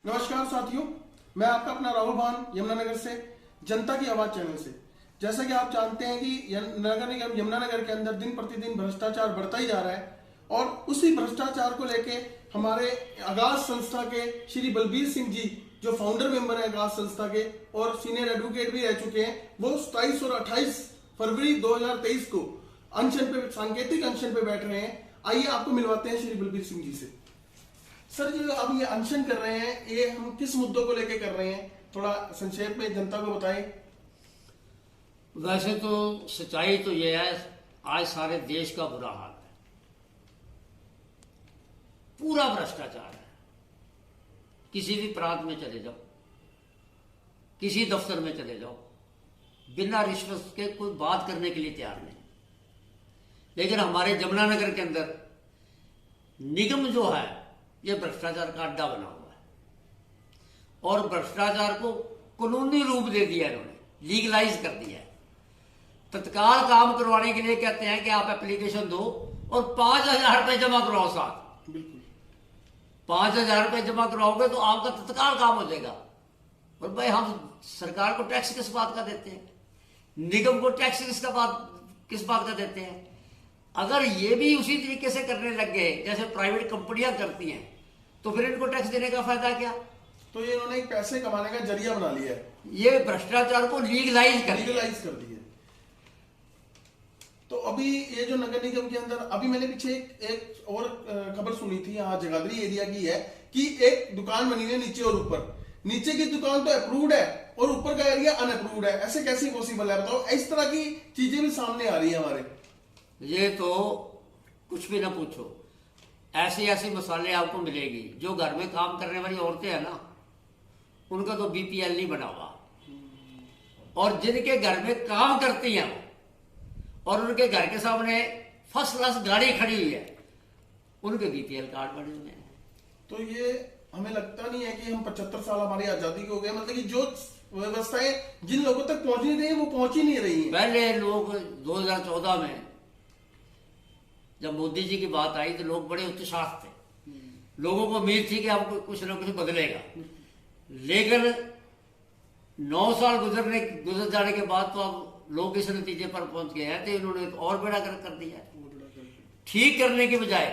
नमस्कार साथियों, मैं आपका अपना राहुल भान यमुनानगर से, जनता की आवाज चैनल से। जैसा कि आप जानते हैं कि नगर निगम यमुनानगर के अंदर दिन प्रतिदिन भ्रष्टाचार बढ़ता ही जा रहा है और उसी भ्रष्टाचार को लेके हमारे आगाज संस्था के श्री बलबीर सिंह जी, जो फाउंडर मेंबर है आगाज संस्था के और सीनियर एडवोकेट भी रह चुके हैं, वो 27 और 28 फरवरी 2023 को अनशन पे, सांकेतिक अनशन पे बैठ रहे हैं। आइए आपको मिलवाते हैं श्री बलबीर सिंह जी से। सर, जो अब ये अनशन कर रहे हैं, ये हम किस मुद्दों को लेकर कर रहे हैं, थोड़ा संक्षेप में जनता को बताएं। वैसे तो सच्चाई तो ये है, आज सारे देश का बुरा हाल है, पूरा भ्रष्टाचार है। किसी भी प्रांत में चले जाओ, किसी दफ्तर में चले जाओ, बिना रिश्वत के कोई बात करने के लिए तैयार नहीं। लेकिन हमारे यमुनानगर के अंदर निगम जो है, ये भ्रष्टाचार का अड्डा बना हुआ है और भ्रष्टाचार को कानूनी रूप दे दिया इन्होंने, लीगलाइज कर दिया है। तत्काल काम करवाने के लिए कहते हैं कि आप एप्लीकेशन दो और 5,000 रुपए जमा कराओ साथ। बिल्कुल 5,000 रुपए जमा कराओगे तो आपका तत्काल काम हो जाएगा। और भाई, हम सरकार को टैक्स किस बात का देते हैं? निगम को टैक्स किस बात का देते हैं? अगर ये भी उसी तरीके से करने लग गए जैसे प्राइवेट कंपनियां करती हैं, तो फिर इनको टैक्स देने का फायदा क्या? तो ये इन्होंने एक पैसे कमाने का जरिया बना लिया है, ये भ्रष्टाचार को लीगलाइज कर दिया। तो अभी ये जो नगर निगम के अंदर, अभी मैंने पीछे एक और खबर सुनी थी, यहाँ जगाधरी एरिया की है, कि एक दुकान बनी है नीचे और ऊपर। नीचे की दुकान तो अप्रूव्ड है और ऊपर का एरिया अनअप्रूव्ड है। ऐसे कैसे पॉसिबल है, बताओ। इस तरह की चीजें भी सामने आ रही है हमारे। ये तो कुछ भी ना पूछो, ऐसी ऐसी मसाले आपको मिलेगी। जो घर में काम करने वाली औरतें हैं ना, उनका तो बीपीएल नहीं बना हुआ, और जिनके घर में काम करती हैं और उनके घर के सामने फर्स्ट क्लास गाड़ी खड़ी हुई है, उनके बीपीएल कार्ड बने हुए हैं। तो ये हमें लगता नहीं है कि हम 75 साल हमारी आजादी के हो गए, मतलब कि जो व्यवस्थाएं जिन लोगों तक पहुंचनी रही है वो पहुंच ही नहीं रही है। पहले लोग 2014 में जब मोदी जी की बात आई तो लोग बड़े उत्साह थे, लोगों को उम्मीद थी कि अब कुछ ना कुछ बदलेगा। लेकिन 9 साल गुजर जाने के बाद तो अब लोग इस नतीजे पर पहुंच गए हैं, तो इन्होंने और बेड़ा गर्क कर दिया है। ठीक करने के बजाय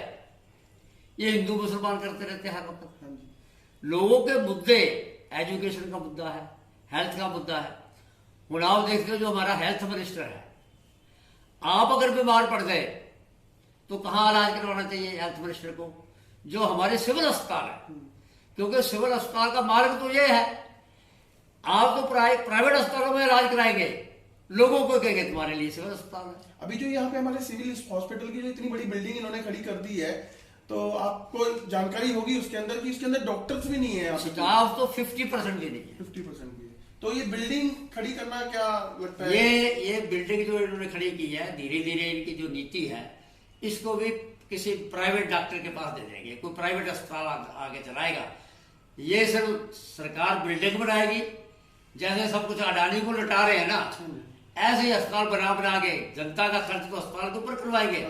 ये हिंदू मुसलमान करते रहते हैं हर वक्त। लोगों के मुद्दे, एजुकेशन का मुद्दा है, हेल्थ का मुद्दा है। ਹੁਣ आप देखते हो जो हमारा हेल्थ मिनिस्टर है, आप अगर बीमार पड़ गए तो कहाँ इलाज करवाना चाहिए हेल्थ मिनिस्टर को? जो हमारे सिविल अस्पताल है, क्योंकि सिविल अस्पताल का मार्ग तो ये है, आप तो प्राइवेट अस्पतालों में इलाज कराएंगे, लोगों को कहेंगे तुम्हारे लिए सिविल अस्पताल है। अभी जो यहाँ पे हमारे सिविल हॉस्पिटल की जो इतनी बड़ी बिल्डिंग इन्होंने खड़ी कर दी है, तो आपको जानकारी होगी उसके अंदर कि इसके अंदर डॉक्टर्स भी नहीं है, स्टाफ तो 50% भी नहीं है। 50% भी है। तो ये बिल्डिंग खड़ी करना क्या लगता है? ये बिल्डिंग जो इन्होंने खड़ी की है, धीरे धीरे इनकी जो नीति है, इसको भी किसी प्राइवेट डॉक्टर के पास दे देंगे, कोई प्राइवेट अस्पताल आगे चलाएगा। ये सिर्फ सरकार बिल्डिंग बनाएगी, जैसे सब कुछ अडानी को लुटा रहे हैं ना, ऐसे ही अस्पताल बना के जनता का खर्च तो अस्पताल के ऊपर करवाएंगे,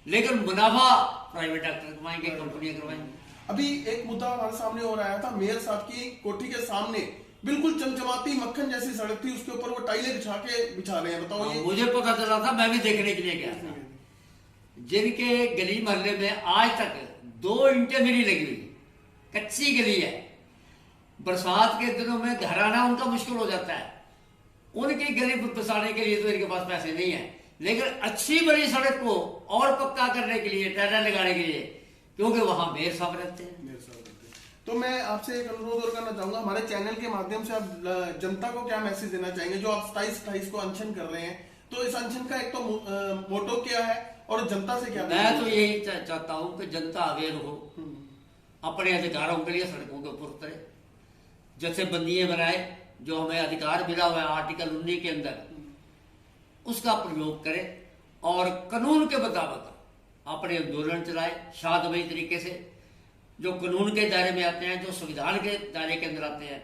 लेकिन मुनाफा प्राइवेट डॉक्टर कमाएंगे, कंपनियां करवाएंगी। अभी एक मुद्दा हमारे सामने हो रहा था, मेयर साहब की कोठी के सामने बिल्कुल चमचमाती मक्खन जैसी सड़क थी, उसके ऊपर वो टाइलें बिछा रहे हैं। बताओ। ये मुझे पता चला था, मैं भी देखने के लिए गया था। जिनके गली मोहल्ले में आज तक 2 ईंटें भी नहीं लगी हुई, कच्ची गली है, बरसात के दिनों में घर आना उनका मुश्किल हो जाता है। उनकी गली बसाने के लिए तो इनके पास पैसे नहीं है, लेकिन अच्छी बड़ी सड़क को और पक्का करने के लिए, टाइलें लगाने के लिए, क्योंकि वहां मेयर साहब रहते हैं। तो मैं आपसे एक अनुरोध और करना चाहूंगा, हमारे चैनल के माध्यम से आप जनता को क्या मैसेज देना चाहेंगे? जो आप 27-28 को अनशन कर रहे हैं, तो इस अनशन का एक तो मोटो क्या है और जनता से क्या? मैं तो यही चाहता हूं कि जनता अवेयर हो, अपने अधिकारों के लिए सड़कों के ऊपर उतरे, जैसे बंदियां बनाए, जो हमें अधिकार मिला हुआ है आर्टिकल 19 के अंदर, उसका प्रयोग करे और कानून के मुताबिक अपने आंदोलन चलाए शांतमयी तरीके से, जो कानून के दायरे में आते हैं, जो संविधान के दायरे के अंदर आते हैं,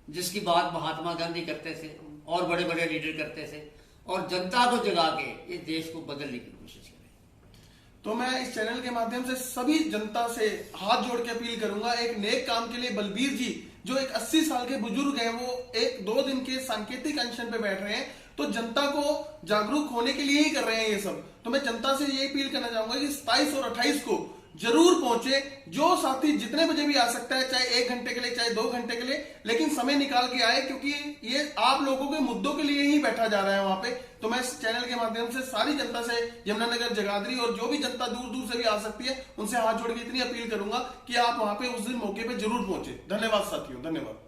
जिसकी बात महात्मा गांधी करते थे और बड़े बड़े लीडर करते थे, और जनता को जगा के ये देश को बदलने की कोशिश करें। तो मैं इस चैनल के माध्यम से सभी जनता से हाथ जोड़ के अपील करूंगा, एक नेक काम के लिए बलबीर जी जो एक 80 साल के बुजुर्ग हैं, वो 1-2 दिन के सांकेतिक अनशन पे बैठ रहे हैं, तो जनता को जागरूक होने के लिए ही कर रहे हैं ये सब। तो मैं जनता से ये अपील करना चाहूंगा कि 27 और 28 को जरूर पहुंचे। जो साथी जितने बजे भी आ सकता है, चाहे 1 घंटे के लिए, चाहे 2 घंटे के लिए, लेकिन समय निकाल के आए, क्योंकि ये आप लोगों के मुद्दों के लिए ही बैठा जा रहा है वहां पे। तो मैं इस चैनल के माध्यम से सारी जनता से, यमुनानगर, जगाधरी और जो भी जनता दूर दूर से भी आ सकती है, उनसे हाथ जोड़ के इतनी अपील करूंगा कि आप वहां पे उस दिन मौके पे जरूर पहुंचे। धन्यवाद साथियों, धन्यवाद।